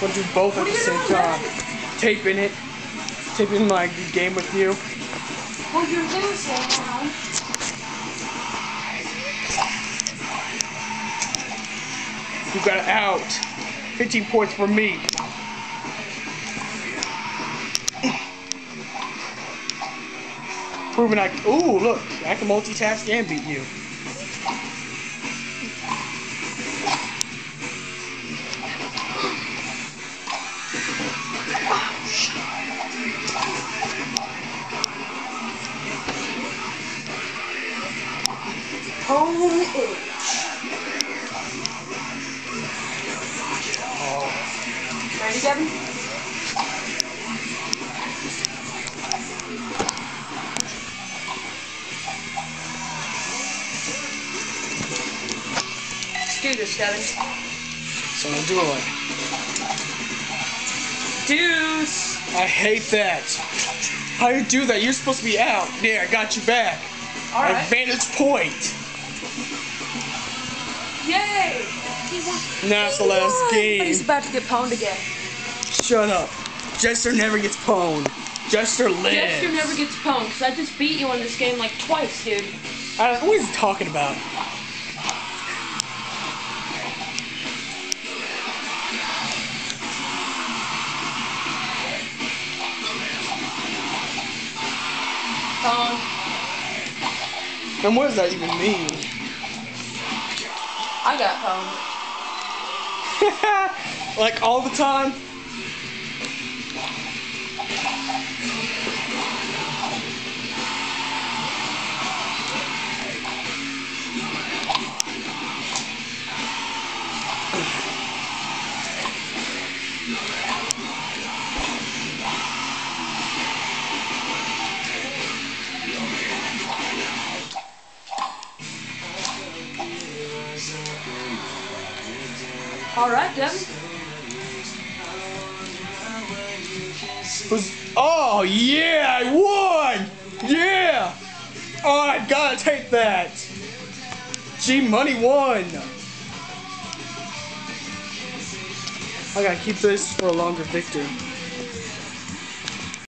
We'll do both at the same time. Taping it. Taping my game with you. Well, you're losing now. You got it out. 15 points for me. Proving I. Ooh, look. I can multitask and beat you. Home itch. Ready, Devin? Let's do this, Devin. So I'm doing. Deuce. I hate that. How do you do that? You're supposed to be out. There, I got you back. All right. Advantage point. Yay! Now it's the last But game. he's about to get pwned again. Shut up. Jester never gets pwned. Jester lives. Jester never gets pwned, because I just beat you in this game like twice, dude. What is he talking about? Pwned. And what does that even mean? I got pwned. Like all the time? Alright, Devin. Oh, yeah, I won! Yeah! Oh, I gotta take that! G Money won! I gotta keep this for a longer victory.